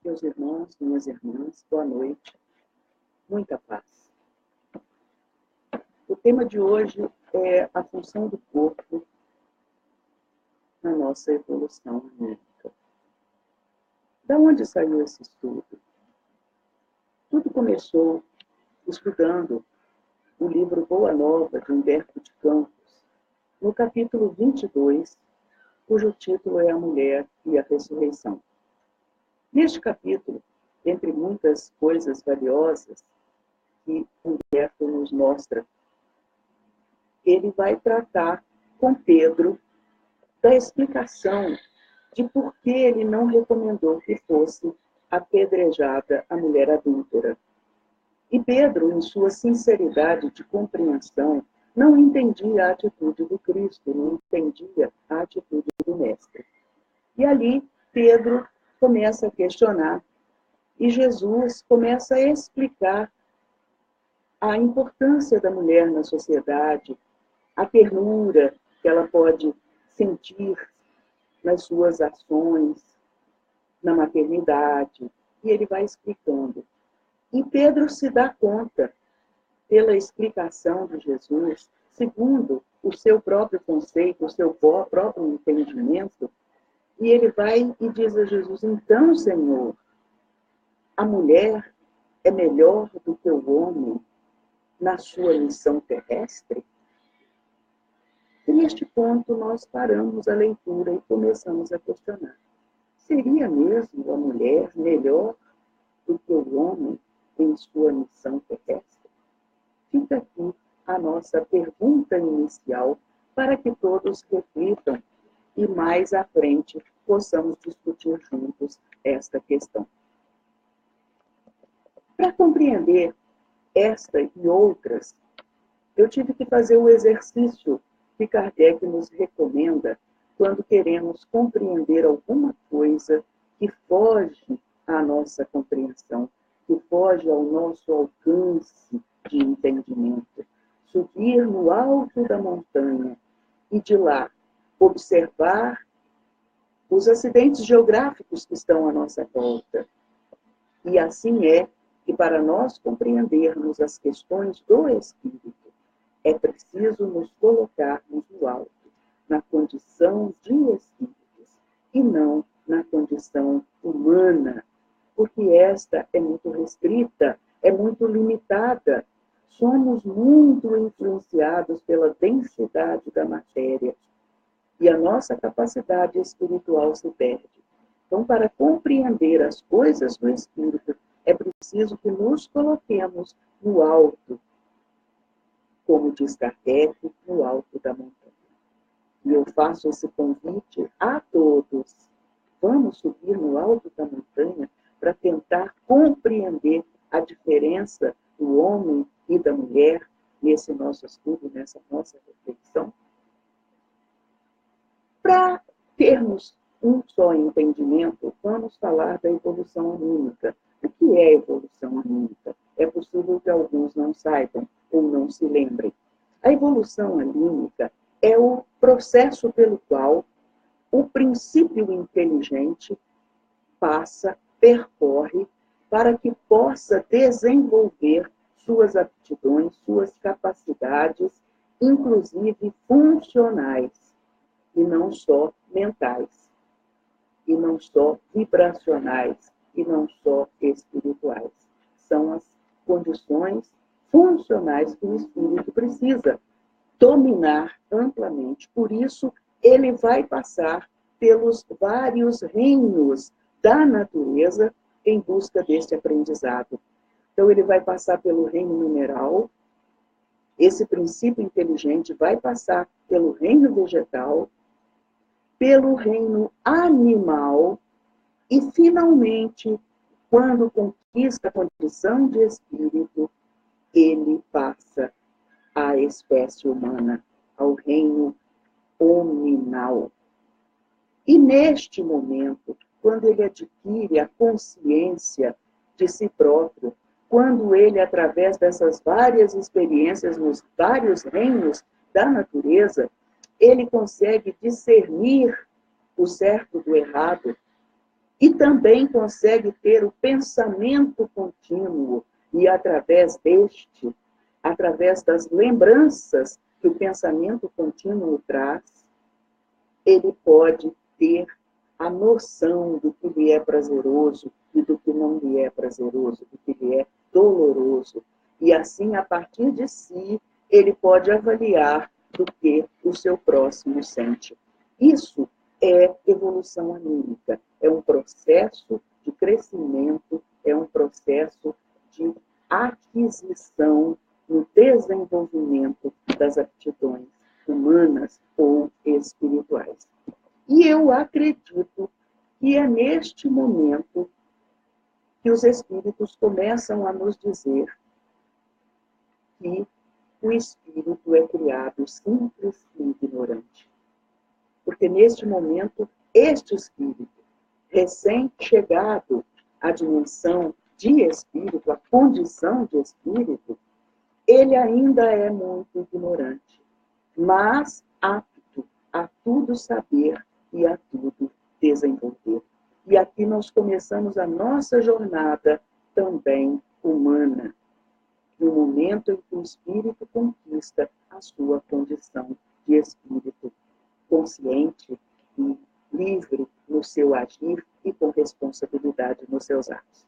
Meus irmãos, minhas irmãs, boa noite, muita paz. O tema de hoje é a função do corpo na nossa evolução anímica. Da onde saiu esse estudo? Tudo começou estudando o livro Boa Nova, de Humberto de Campos, no capítulo 22, cujo título é A Mulher e a Ressurreição. Neste capítulo, entre muitas coisas valiosas que Humberto nos mostra, ele vai tratar com Pedro da explicação de por que ele não recomendou que fosse apedrejada a mulher adúltera. E Pedro, em sua sinceridade de compreensão, não entendia a atitude do Cristo, não entendia a atitude do Mestre. E ali Pedro começa a questionar e Jesus começa a explicar a importância da mulher na sociedade, a ternura que ela pode sentir nas suas ações, na maternidade, e ele vai explicando. E Pedro se dá conta, pela explicação de Jesus, segundo o seu próprio conceito, o seu próprio entendimento, e ele vai e diz a Jesus: então, Senhor, a mulher é melhor do que o homem na sua missão terrestre? E neste ponto nós paramos a leitura e começamos a questionar. Seria mesmo a mulher melhor do que o homem em sua missão terrestre? Fica aqui a nossa pergunta inicial para que todos reflitam e mais à frente possamos discutir juntos esta questão. Para compreender esta e outras, eu tive que fazer o exercício que Kardec nos recomenda quando queremos compreender alguma coisa que foge à nossa compreensão, que foge ao nosso alcance de entendimento. Subir no alto da montanha e de lá observar os acidentes geográficos que estão à nossa volta. E assim é que, para nós compreendermos as questões do espírito, é preciso nos colocarmos no alto, na condição de espíritos, e não na condição humana, porque esta é muito restrita, é muito limitada. Somos muito influenciados pela densidade da matéria, e a nossa capacidade espiritual se perde. Então, para compreender as coisas do espírito, é preciso que nos coloquemos no alto, como diz Kardec, no alto da montanha. E eu faço esse convite a todos. Vamos subir no alto da montanha para tentar compreender a diferença do homem e da mulher nesse nosso estudo, nessa nossa reflexão. Para termos um só entendimento, vamos falar da evolução anímica. O que é evolução anímica? É possível que alguns não saibam ou não se lembrem. A evolução anímica é o processo pelo qual o princípio inteligente percorre para que possa desenvolver suas aptidões, suas capacidades, inclusive funcionais, e não só mentais, e não só vibracionais, e não só espirituais. São as condições funcionais que o espírito precisa dominar amplamente. Por isso, ele vai passar pelos vários reinos da natureza em busca deste aprendizado. Então, ele vai passar pelo reino mineral, esse princípio inteligente vai passar pelo reino vegetal, pelo reino animal e, finalmente, quando conquista a condição de espírito, ele passa à espécie humana, ao reino hominal. E neste momento, quando ele adquire a consciência de si próprio, quando ele, através dessas várias experiências nos vários reinos da natureza, ele consegue discernir o certo do errado, E também consegue ter o pensamento contínuo, e através deste, através das lembranças que o pensamento contínuo traz, ele pode ter a noção do que lhe é prazeroso e do que não lhe é prazeroso, do que lhe é doloroso. E assim, a partir de si, ele pode avaliar do que o seu próximo sente. Isso é evolução anímica, é um processo de crescimento, é um processo de aquisição no desenvolvimento das aptidões humanas ou espirituais. E eu acredito que é neste momento que os espíritos começam a nos dizer que o espírito é criado simples e ignorante. Porque neste momento, este espírito, recém-chegado à dimensão de espírito, à condição de espírito, ele ainda é muito ignorante, mas apto a tudo saber e a tudo desenvolver. E aqui nós começamos a nossa jornada também humana, no momento em que o espírito conquista a sua condição de espírito consciente e livre no seu agir e com responsabilidade nos seus atos.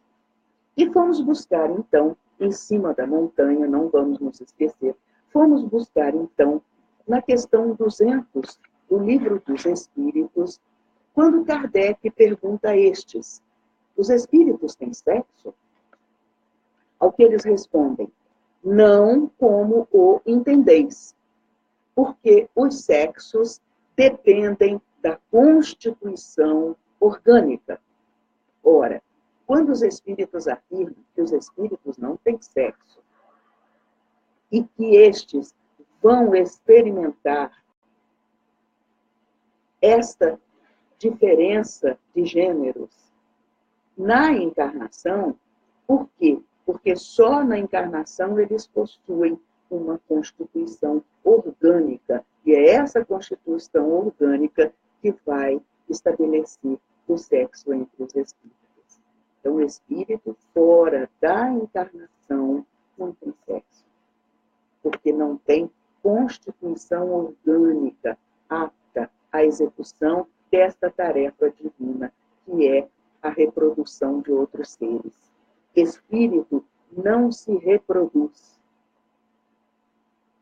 E fomos buscar, então, em cima da montanha, não vamos nos esquecer, fomos buscar, então, na questão 200 do Livro dos Espíritos, quando Kardec pergunta a estes: os espíritos têm sexo? Ao que eles respondem: não como o entendeis, porque os sexos dependem da constituição orgânica. Ora, quando os espíritos afirmam que os espíritos não têm sexo e que estes vão experimentar esta diferença de gêneros na encarnação, por quê? Porque só na encarnação eles possuem uma constituição orgânica, e é essa constituição orgânica que vai estabelecer o sexo entre os espíritos. Então, o espírito fora da encarnação não tem sexo, porque não tem constituição orgânica apta à execução desta tarefa divina, que é a reprodução de outros seres. Espírito não se reproduz,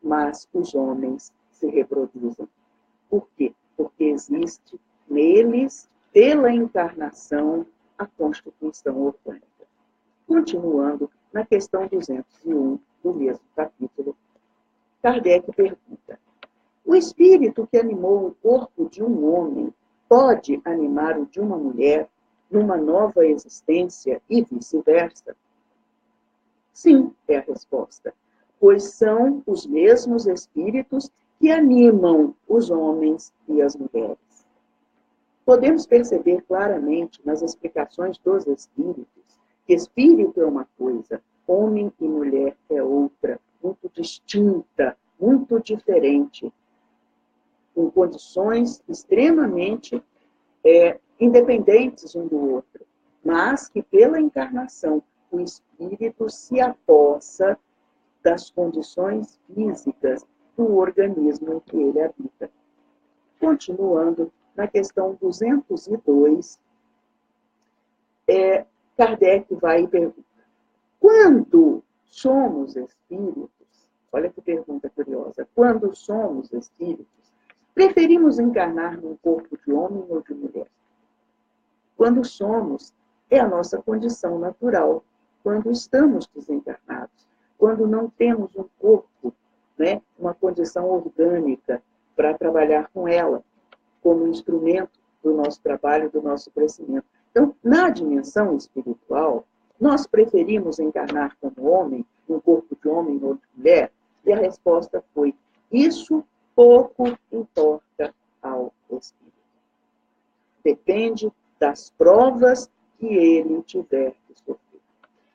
mas os homens se reproduzem. Por quê? Porque existe neles, pela encarnação, a constituição orgânica. Continuando na questão 201 do mesmo capítulo, Kardec pergunta: o espírito que animou o corpo de um homem pode animar o de uma mulher numa nova existência e vice-versa? Sim, é a resposta, pois são os mesmos espíritos que animam os homens e as mulheres. Podemos perceber claramente nas explicações dos espíritos que espírito é uma coisa, homem e mulher é outra, muito distinta, muito diferente, com condições extremamente independentes um do outro, mas que pela encarnação o espírito se apossa das condições físicas do organismo em que ele habita. Continuando na questão 202, Kardec vai e pergunta: quando somos espíritos, olha que pergunta curiosa, quando somos espíritos, preferimos encarnar num corpo de homem ou de mulher? Quando somos, é a nossa condição natural. Quando estamos desencarnados, quando não temos um corpo, uma condição orgânica para trabalhar com ela, como instrumento do nosso trabalho, do nosso crescimento. Então, na dimensão espiritual, nós preferimos encarnar como homem, num corpo de homem ou de mulher? E a resposta foi: isso pouco importa ao espírito. Depende das provas que ele tiver que sofrer.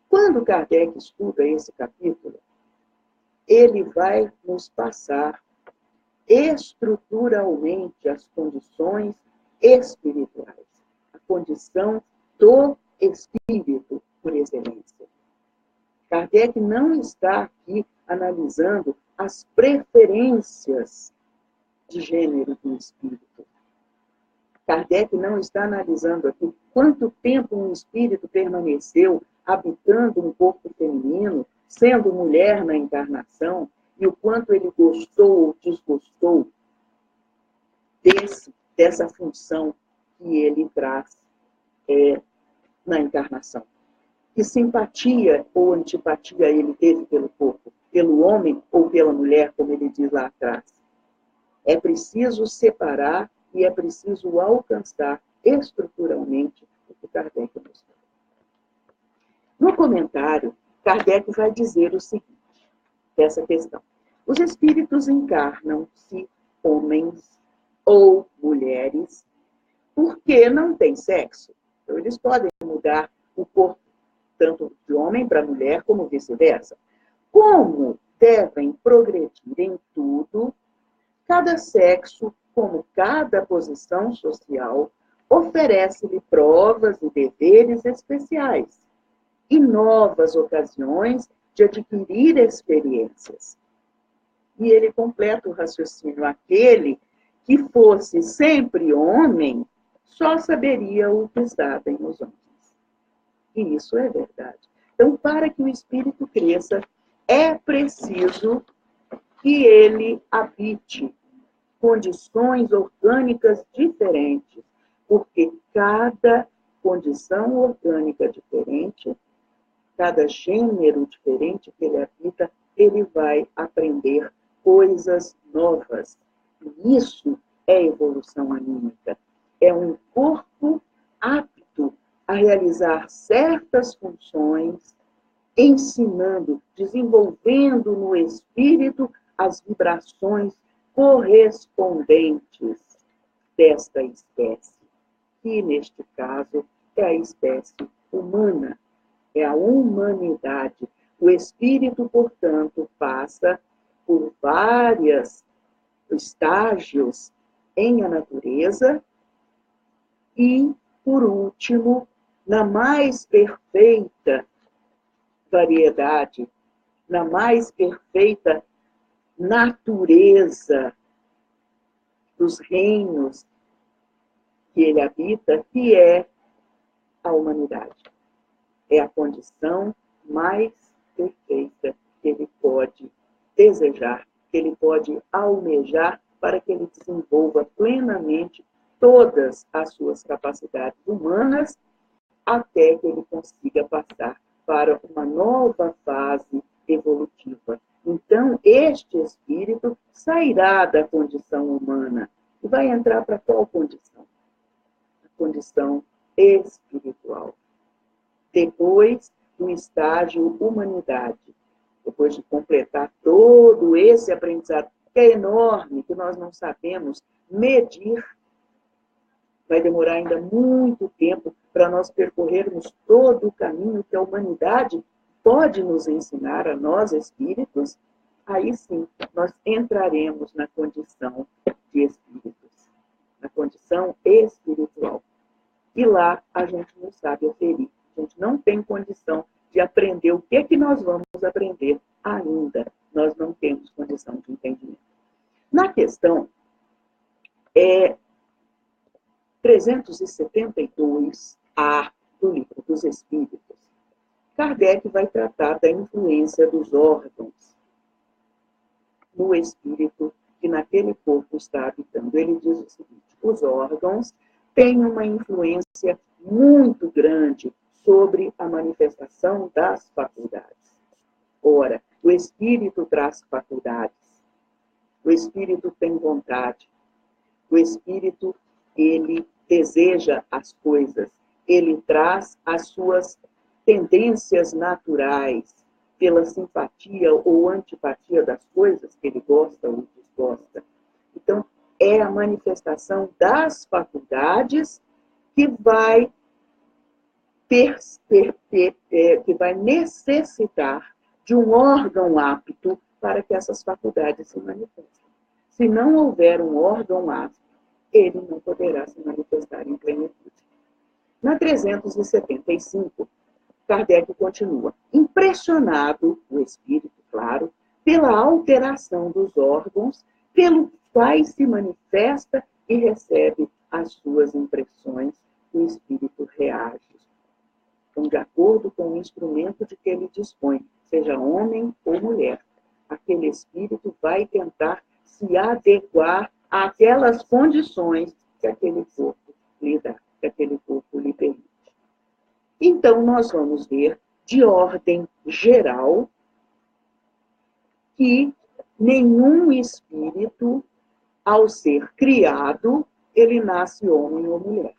Quando Kardec estuda esse capítulo, ele vai nos passar estruturalmente as condições espirituais, a condição do espírito por excelência. Kardec não está aqui analisando as preferências de gênero do espírito. Kardec não está analisando aqui quanto tempo um espírito permaneceu habitando um corpo feminino, sendo mulher na encarnação, e o quanto ele gostou ou desgostou dessa função que ele traz na encarnação. Que simpatia ou antipatia ele teve pelo corpo, pelo homem ou pela mulher, como ele diz lá atrás. É preciso separar e é preciso alcançar estruturalmente o que Kardec mostrou. No comentário, Kardec vai dizer o seguinte, dessa questão. Os espíritos encarnam-se homens ou mulheres porque não têm sexo. Então, eles podem mudar o corpo, tanto de homem para mulher, como vice-versa. Como devem progredir em tudo, cada sexo, como cada posição social, oferece-lhe provas e deveres especiais e novas ocasiões de adquirir experiências. E ele completa o raciocínio: aquele que fosse sempre homem, só saberia o que está bem nos homens. E isso é verdade. Então, para que o espírito cresça, é preciso que ele habite condições orgânicas diferentes, porque cada condição orgânica diferente, cada gênero diferente que ele habita, ele vai aprender coisas novas. E isso é evolução anímica. É um corpo apto a realizar certas funções, ensinando, desenvolvendo no espírito as vibrações correspondentes desta espécie, que neste caso é a espécie humana, é a humanidade. O espírito, portanto, passa por vários estágios em a natureza e, por último, na mais perfeita variedade, na mais perfeita natureza dos reinos que ele habita, que é a humanidade. É a condição mais perfeita que ele pode desejar, que ele pode almejar para que ele desenvolva plenamente todas as suas capacidades humanas até que ele consiga passar para uma nova fase evolutiva. Então, este espírito sairá da condição humana e vai entrar para qual condição? A condição espiritual. Depois, no estágio humanidade. Depois de completar todo esse aprendizado, que é enorme, que nós não sabemos medir, vai demorar ainda muito tempo para nós percorrermos todo o caminho que a humanidade pode nos ensinar a nós, espíritos. Aí sim, nós entraremos na condição de espíritos, na condição espiritual. E lá a gente não sabe aferir, a gente não tem condição de aprender o que é que nós vamos aprender ainda. Nós não temos condição de entendimento. Na questão 372A do Livro dos Espíritos, Kardec vai tratar da influência dos órgãos no espírito que naquele corpo está habitando. Ele diz o seguinte: os órgãos têm uma influência muito grande sobre a manifestação das faculdades. Ora, o espírito traz faculdades, o espírito tem vontade, o espírito, ele deseja as coisas, ele traz as suas tendências naturais pela simpatia ou antipatia das coisas que ele gosta ou desgosta. Então, é a manifestação das faculdades que vai que vai necessitar de um órgão apto para que essas faculdades se manifestem. Se não houver um órgão apto, ele não poderá se manifestar em plenitude. Na 375, Kardec continua. Impressionado, o espírito, claro, pela alteração dos órgãos, pelos quais se manifesta e recebe as suas impressões, o espírito reage. Então, de acordo com o instrumento de que ele dispõe, seja homem ou mulher, aquele espírito vai tentar se adequar àquelas condições que aquele corpo lhe dá, que aquele corpo lhe permite. Então, nós vamos ver, de ordem geral, que nenhum espírito, ao ser criado, ele nasce homem ou mulher.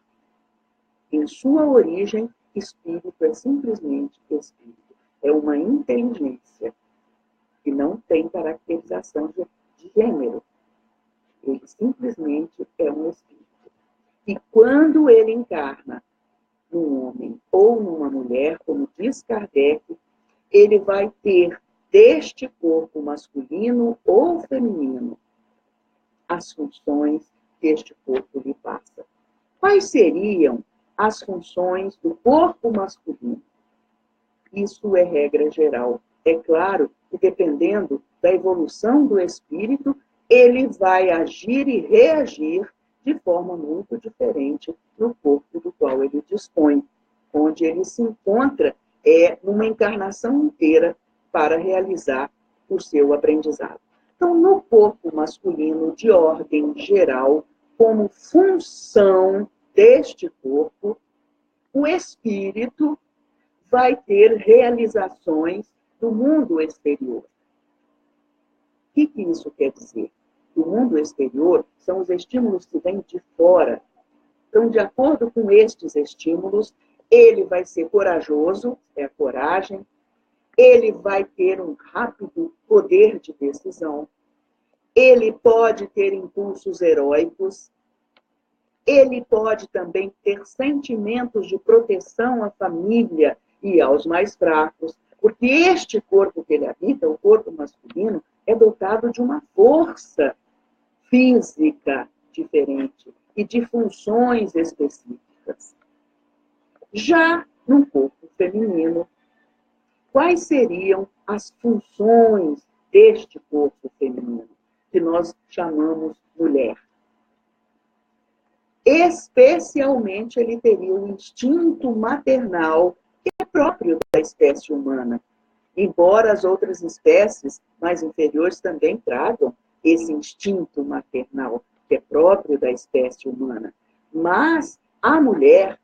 Em sua origem, espírito é simplesmente espírito. É uma inteligência que não tem caracterização de gênero. Ele simplesmente é um espírito. E quando ele encarna num homem ou numa mulher, como diz Kardec, ele vai ter deste corpo masculino ou feminino as funções que este corpo lhe passa. Quais seriam as funções do corpo masculino? Isso é regra geral. É claro que, dependendo da evolução do espírito, ele vai agir e reagir de forma muito diferente no corpo do qual ele dispõe, onde ele se encontra numa encarnação inteira para realizar o seu aprendizado. Então, no corpo masculino, de ordem geral, como função deste corpo, o espírito vai ter realizações do mundo exterior. O que isso quer dizer? O mundo exterior são os estímulos que vêm de fora. Então, de acordo com estes estímulos, ele vai ser corajoso, é a coragem, ele vai ter um rápido poder de decisão, ele pode ter impulsos heróicos, ele pode também ter sentimentos de proteção à família e aos mais fracos, porque este corpo que ele habita, o corpo masculino, é dotado de uma força física diferente e de funções específicas. Já no corpo feminino, quais seriam as funções deste corpo feminino, que nós chamamos mulher? Especialmente, ele teria o instinto maternal, que é próprio da espécie humana. Embora as outras espécies mais inferiores também tragam esse instinto maternal, que é próprio da espécie humana. Mas a mulher,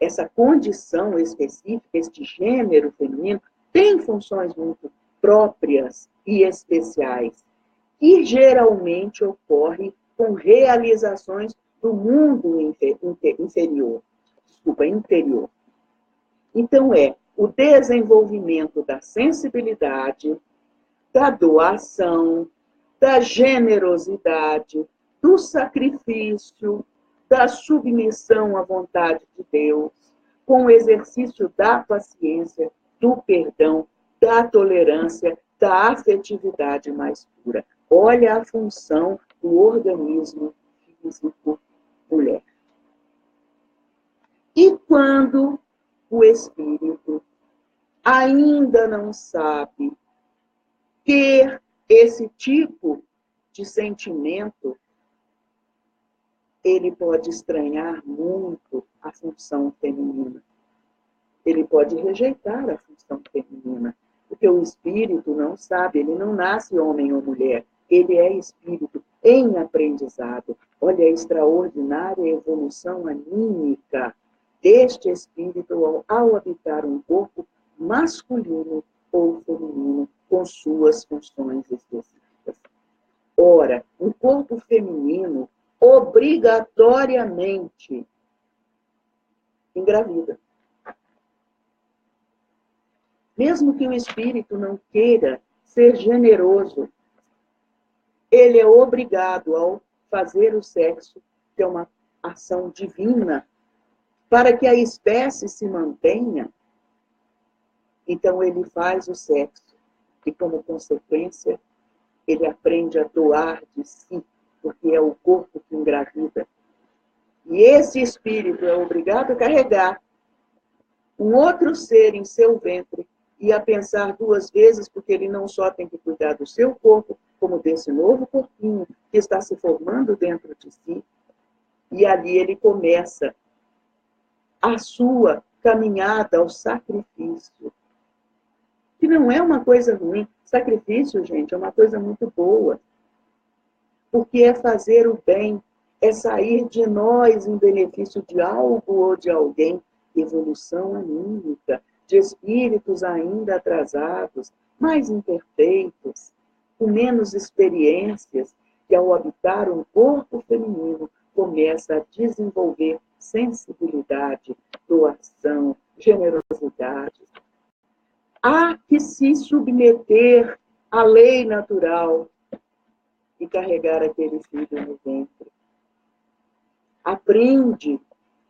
essa condição específica, este gênero feminino, tem funções muito próprias e especiais, que geralmente ocorre com realizações do mundo interior. Então, o desenvolvimento da sensibilidade, da doação, da generosidade, do sacrifício, da submissão à vontade de Deus, com o exercício da paciência, do perdão, da tolerância, da afetividade mais pura. Olha a função do organismo físico mulher. E quando o espírito ainda não sabe ter esse tipo de sentimento, ele pode estranhar muito a função feminina. Ele pode rejeitar a função feminina, porque o espírito não sabe, ele não nasce homem ou mulher, ele é espírito em aprendizado. Olha a extraordinária evolução anímica deste espírito ao habitar um corpo masculino ou feminino com suas funções específicas. Ora, um corpo feminino obrigatoriamente engravida. Mesmo que o espírito não queira ser generoso, ele é obrigado, ao fazer o sexo, que é uma ação divina, para que a espécie se mantenha. Então, ele faz o sexo e, como consequência, ele aprende a doar de si, porque é o corpo que engravida. E esse espírito é obrigado a carregar um outro ser em seu ventre e a pensar duas vezes, porque ele não só tem que cuidar do seu corpo, como desse novo corpinho que está se formando dentro de si. E ali ele começa a sua caminhada ao sacrifício, que não é uma coisa ruim. Sacrifício, gente, é uma coisa muito boa, porque é fazer o bem, é sair de nós em benefício de algo ou de alguém. Evolução anímica, de espíritos ainda atrasados, mais imperfeitos, com menos experiências, que ao habitar um corpo feminino começa a desenvolver sensibilidade, doação, generosidade. Há que se submeter à lei natural e carregar aquele filho no ventre. Aprende,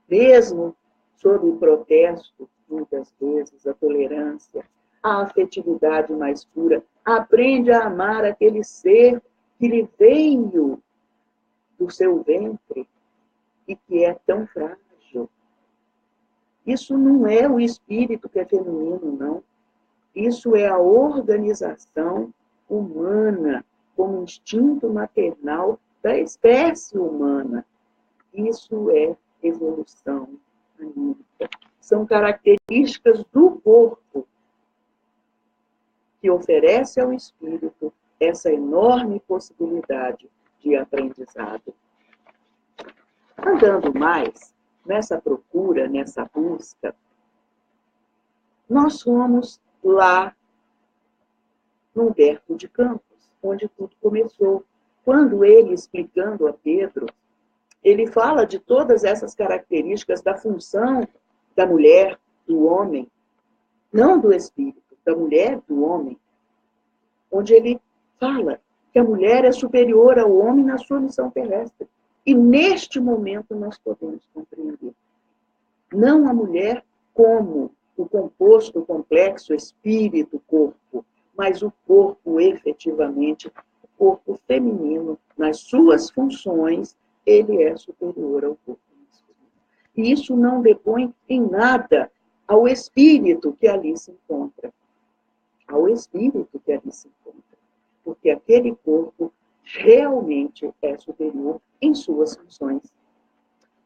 mesmo sob o protesto, muitas vezes, a tolerância, a afetividade mais pura. Aprende a amar aquele ser que lhe veio do seu ventre e que é tão frágil. Isso não é o espírito que é feminino, não. Isso é a organização humana, como instinto maternal da espécie humana. Isso é evolução anímica. São características do corpo que oferece ao espírito essa enorme possibilidade de aprendizado. Andando mais nessa procura, nessa busca, nós fomos lá no Humberto de Campos, onde tudo começou. Quando ele, explicando a Pedro, ele fala de todas essas características da função da mulher, do homem, não do espírito, da mulher, do homem, onde ele fala que a mulher é superior ao homem na sua missão terrestre. E neste momento nós podemos compreender. Não a mulher como o composto complexo espírito-corpo, mas o corpo efetivamente, o corpo feminino, nas suas funções, ele é superior ao corpo masculino. E isso não depõe em nada ao espírito que ali se encontra. Ao espírito que ali se encontra. Porque aquele corpo realmente é superior em suas funções.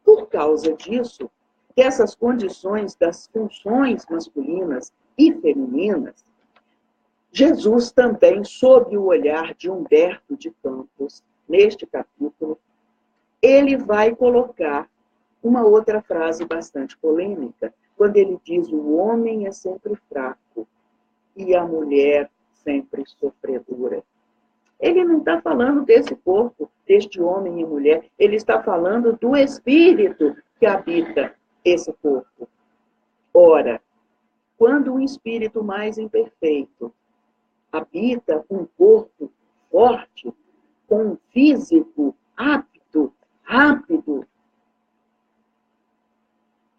Por causa disso, dessas condições das funções masculinas e femininas, Jesus também, sob o olhar de Humberto de Campos, neste capítulo, ele vai colocar uma outra frase bastante polêmica, quando ele diz: o homem é sempre fraco e a mulher sempre sofredora. Ele não está falando desse corpo, deste homem e mulher, ele está falando do espírito que habita esse corpo. Ora, quando um espírito mais imperfeito habita um corpo forte, com um físico apto, rápido,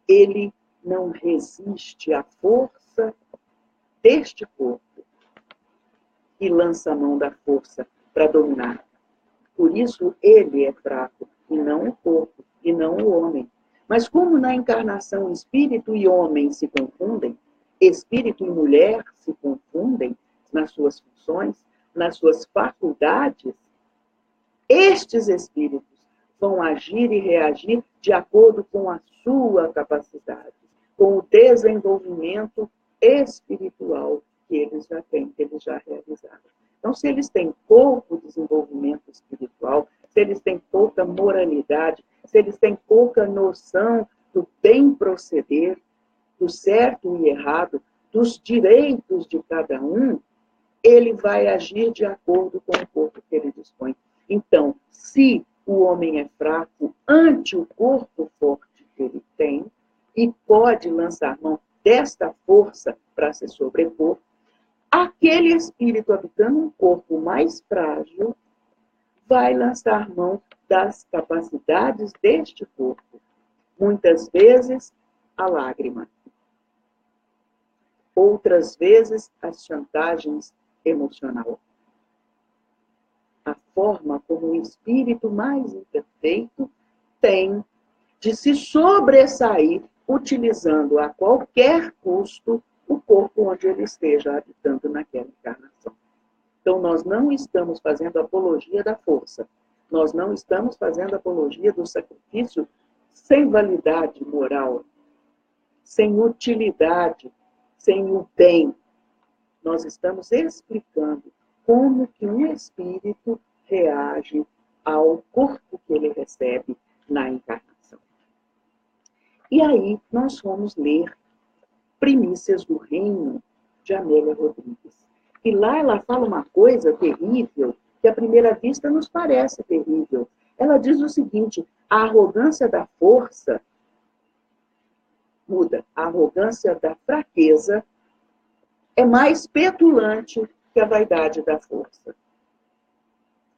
ele não resiste à força deste corpo e lança a mão da força para dominar. Por isso, ele é fraco, e não o corpo, e não o homem. Mas como na encarnação espírito e homem se confundem, espírito e mulher se confundem nas suas funções, nas suas faculdades, estes espíritos vão agir e reagir de acordo com a sua capacidade, com o desenvolvimento espiritual que eles já têm, que eles já realizaram. Então, se eles têm pouco desenvolvimento espiritual, se eles têm pouca moralidade, se eles têm pouca noção do bem proceder, do certo e errado, dos direitos de cada um, ele vai agir de acordo com o corpo que ele dispõe. Então, se o homem é fraco ante o corpo forte que ele tem, e pode lançar mão desta força para se sobrepor, aquele espírito habitando um corpo mais frágil vai lançar mão das capacidades deste corpo. Muitas vezes, a lágrima. Outras vezes, as chantagens emocionais. A forma como o espírito mais imperfeito tem de se sobressair, utilizando a qualquer custo o corpo onde ele esteja habitando naquela encarnação. Então, nós não estamos fazendo apologia da força, nós não estamos fazendo apologia do sacrifício sem validade moral, sem utilidade, sem o bem. Nós estamos explicando como que um espírito reage ao corpo que ele recebe na encarnação. E aí nós vamos ler Primícias do Reino, de Amélia Rodrigues. E lá ela fala uma coisa terrível, que à primeira vista nos parece terrível. Ela diz o seguinte: a arrogância da força muda, a arrogância da fraqueza é mais petulante que a vaidade da força.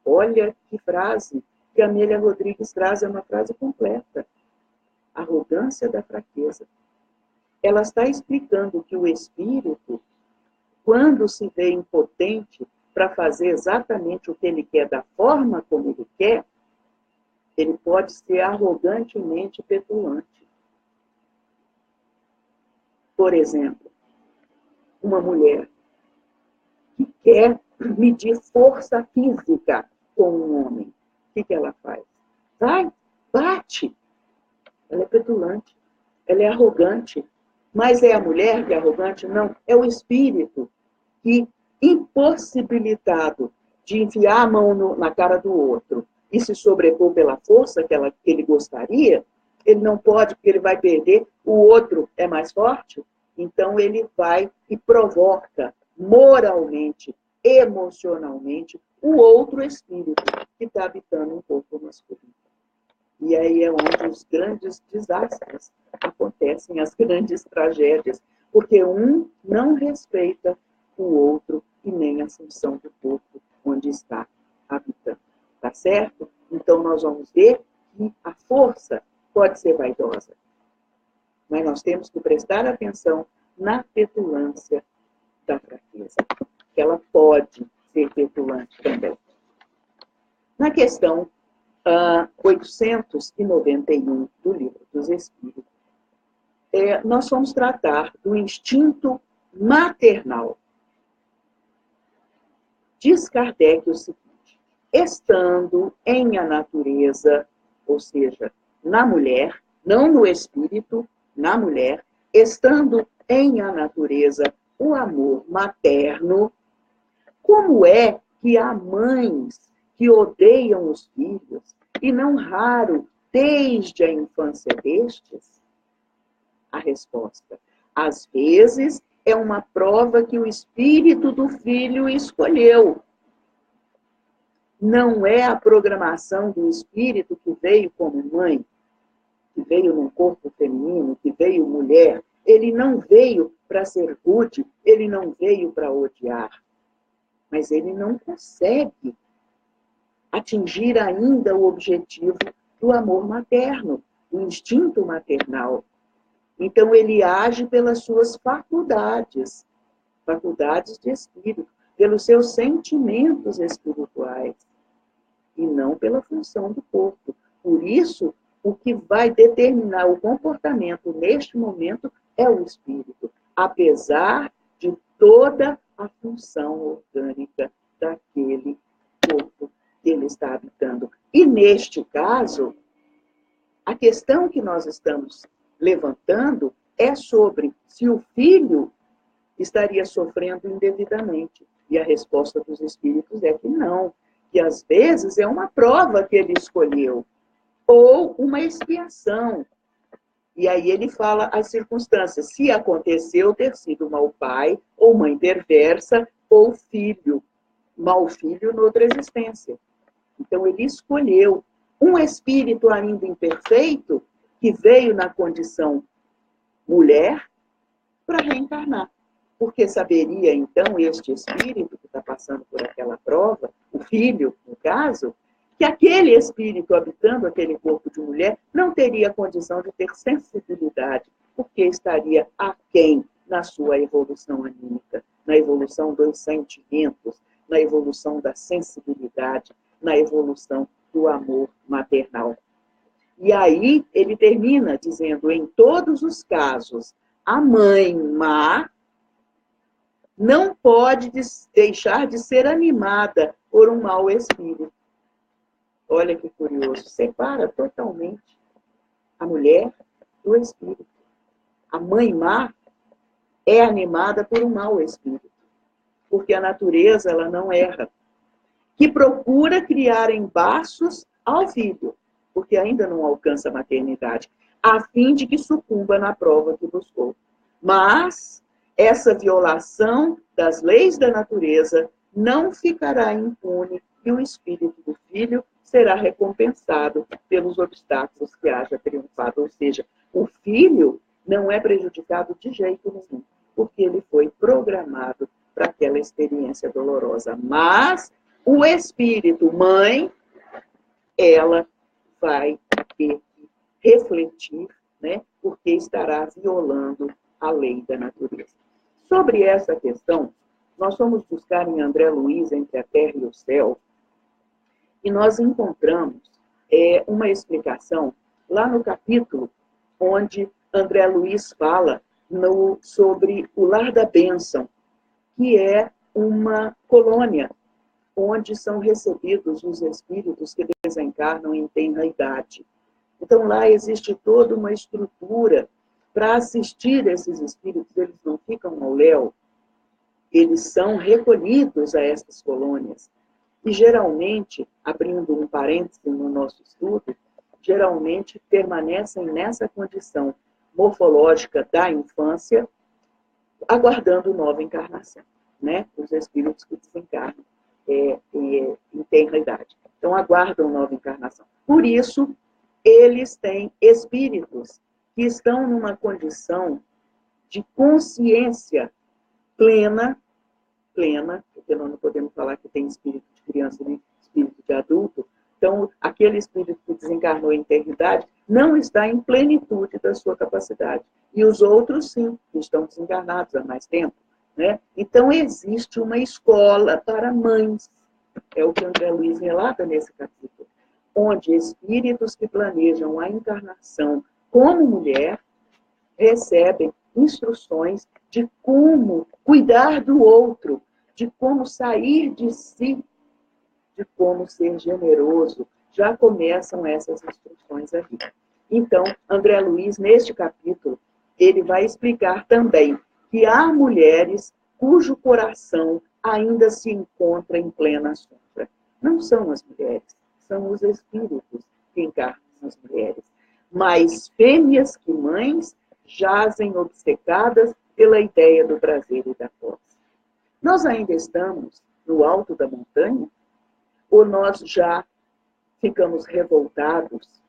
Olha que frase que a Amélia Rodrigues traz, é uma frase completa. Arrogância da fraqueza. Ela está explicando que o espírito, quando se vê impotente para fazer exatamente o que ele quer, da forma como ele quer, ele pode ser arrogantemente petulante. Por exemplo, uma mulher que quer medir força física com um homem, o que ela faz? Vai, bate. Ela é petulante, ela é arrogante. Mas é a mulher que é arrogante? Não, é o espírito que, impossibilitado de enfiar a mão na cara do outro e se sobrepor pela força que ele gostaria, ele não pode, porque ele vai perder, o outro é mais forte, então ele vai e provoca moralmente, emocionalmente, o outro espírito que está habitando um corpo masculino. E aí é onde os grandes desastres acontecem, as grandes tragédias, porque um não respeita o outro e nem a função do corpo onde está habitando. Tá certo? Então nós vamos ver que a força pode ser vaidosa, mas nós temos que prestar atenção na petulância da fraqueza, que ela pode ser petulante também. Na questão 891 do Livro dos Espíritos, nós vamos tratar do instinto maternal. Diz Kardec o seguinte: estando em a natureza, ou seja, na mulher, não no espírito, na mulher, estando em a natureza o amor materno, como é que há mães que odeiam os filhos, e não raro desde a infância destes? A resposta: às vezes é uma prova que o espírito do filho escolheu. Não é a programação do espírito que veio como mãe, que veio num corpo feminino, que veio mulher. Ele não veio para ser rude, ele não veio para odiar. Mas ele não consegue atingir ainda o objetivo do amor materno, do instinto maternal. Então, ele age pelas suas faculdades, faculdades de espírito, pelos seus sentimentos espirituais, e não pela função do corpo. Por isso, o que vai determinar o comportamento neste momento é o espírito, apesar de toda a função orgânica daquele corpo que ele está habitando. E, neste caso, a questão que nós estamos levantando é sobre se o filho estaria sofrendo indevidamente. E a resposta dos espíritos é que não, que às vezes é uma prova que ele escolheu, ou uma expiação. E aí ele fala as circunstâncias, se aconteceu ter sido mau pai, ou mãe perversa, ou filho, mau filho noutra existência. Então ele escolheu um espírito ainda imperfeito, que veio na condição mulher, para reencarnar. Porque saberia, então, este espírito que está passando por aquela prova, o filho, no caso, que aquele espírito habitando aquele corpo de mulher não teria condição de ter sensibilidade, porque estaria aquém na sua evolução anímica, na evolução dos sentimentos, na evolução da sensibilidade, na evolução do amor maternal. E aí ele termina dizendo, em todos os casos, a mãe má não pode deixar de ser animada por um mau espírito. Olha que curioso, separa totalmente a mulher do espírito. A mãe má é animada por um mau espírito, porque a natureza ela não erra, que procura criar embaraços ao filho, porque ainda não alcança a maternidade, a fim de que sucumba na prova que buscou. Mas essa violação das leis da natureza não ficará impune e o espírito do filho será recompensado pelos obstáculos que haja triunfado. Ou seja, o filho não é prejudicado de jeito nenhum, porque ele foi programado para aquela experiência dolorosa. Mas o espírito mãe, ela vai ter que refletir, né, porque estará violando a lei da natureza. Sobre essa questão, nós fomos buscar em André Luiz, Entre a Terra e o Céu, e nós encontramos uma explicação lá no capítulo onde André Luiz fala sobre o Lar da Bênção, que é uma colônia onde são recebidos os espíritos que desencarnam em tenra idade. Então, lá existe toda uma estrutura para assistir esses espíritos. Eles não ficam ao léu, eles são recolhidos a essas colônias. E, geralmente, abrindo um parêntese no nosso estudo, geralmente permanecem nessa condição morfológica da infância, aguardando nova encarnação, né? Os espíritos que desencarnam em tenra idade. Então, aguardam nova encarnação. Por isso, eles têm espíritos que estão numa condição de consciência plena, porque nós não podemos falar que tem espírito de criança nem espírito de adulto. Então, aquele espírito que desencarnou em tenra idade não está em plenitude da sua capacidade. E os outros, sim, que estão desencarnados há mais tempo, né? Então, existe uma escola para mães. É o que André Luiz relata nesse capítulo, onde espíritos que planejam a encarnação como mulher recebem instruções de como cuidar do outro, de como sair de si, de como ser generoso. Já começam essas instruções ali. Então, André Luiz, neste capítulo, ele vai explicar também que há mulheres cujo coração ainda se encontra em plena sombra. Não são as mulheres, são os espíritos que encarnam as mulheres. Mas fêmeas que mães jazem obcecadas pela ideia do prazer e da posse. Nós ainda estamos no alto da montanha? Ou nós já ficamos revoltados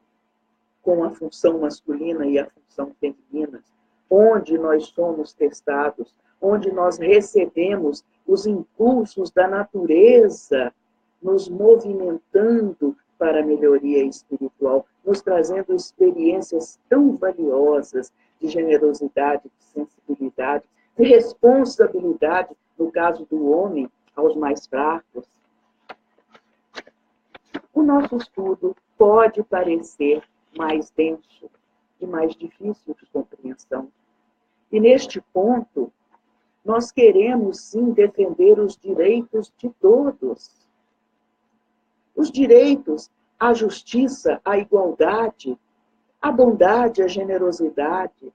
com a função masculina e a função feminina, onde nós somos testados, onde nós recebemos os impulsos da natureza nos movimentando para a melhoria espiritual, nos trazendo experiências tão valiosas de generosidade, de sensibilidade, de responsabilidade, no caso do homem, aos mais fracos. O nosso estudo pode parecer mais denso e mais difícil de compreensão. E neste ponto, nós queremos sim defender os direitos de todos. Os direitos à justiça, à igualdade, à bondade, à generosidade.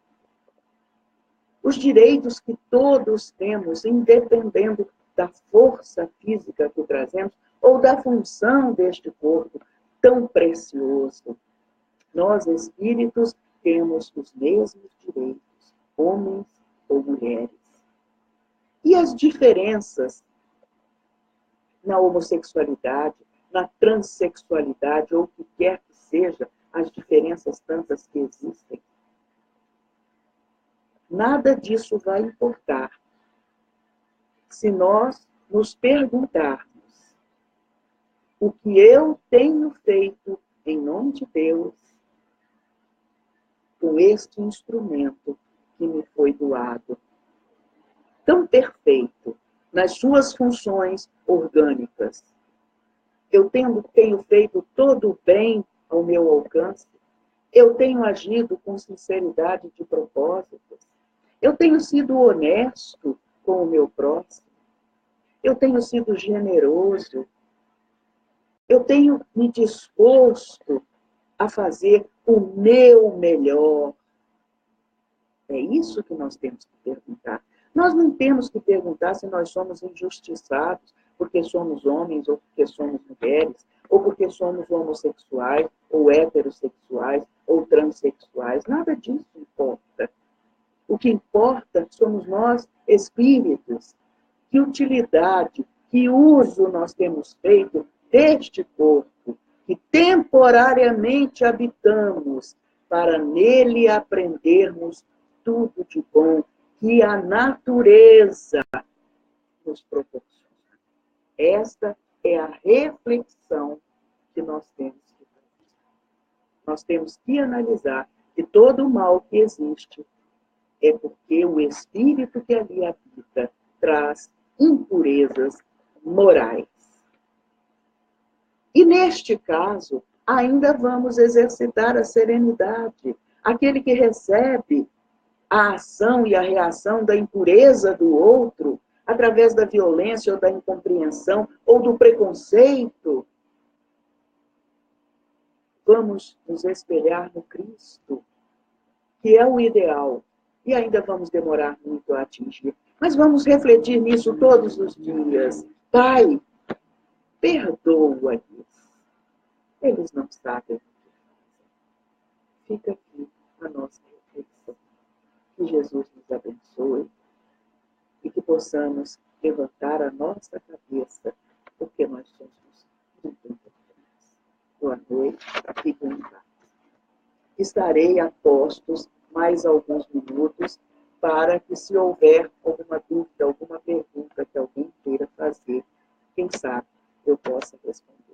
Os direitos que todos temos, independendo da força física que trazemos ou da função deste corpo tão precioso. Nós, espíritos, temos os mesmos direitos, homens ou mulheres. E as diferenças na homossexualidade, na transexualidade, ou o que quer que seja, as diferenças tantas que existem, nada disso vai importar se nós nos perguntarmos o que eu tenho feito em nome de Deus com este instrumento que me foi doado, tão perfeito nas suas funções orgânicas. Eu tenho feito todo o bem ao meu alcance. Eu tenho agido com sinceridade de propósitos? Eu tenho sido honesto com o meu próximo? Eu tenho sido generoso? Eu tenho me disposto a fazer o meu melhor? É isso que nós temos que perguntar. Nós não temos que perguntar se nós somos injustiçados porque somos homens ou porque somos mulheres, ou porque somos homossexuais, ou heterossexuais, ou transexuais. Nada disso importa. O que importa somos nós, espíritos. Que utilidade, que uso nós temos feito deste corpo, que temporariamente habitamos, para nele aprendermos tudo de bom que a natureza nos proporciona. Esta é a reflexão que nós temos que fazer. Nós temos que analisar que todo o mal que existe é porque o espírito que ali habita traz impurezas morais. E neste caso, ainda vamos exercitar a serenidade. Aquele que recebe a ação e a reação da impureza do outro, através da violência ou da incompreensão ou do preconceito, vamos nos espelhar no Cristo, que é o ideal, e ainda vamos demorar muito a atingir. Mas vamos refletir nisso todos os dias. Pai, perdoa-lhes. Eles não sabem o que fazem. Fica aqui a nossa reflexão. Que Jesus nos abençoe e que possamos levantar a nossa cabeça, porque nós somos muito importantes. Boa noite, fiquem em paz. Estarei a postos mais alguns minutos para que, se houver alguma dúvida, alguma pergunta que alguém queira fazer, quem sabe eu possa responder.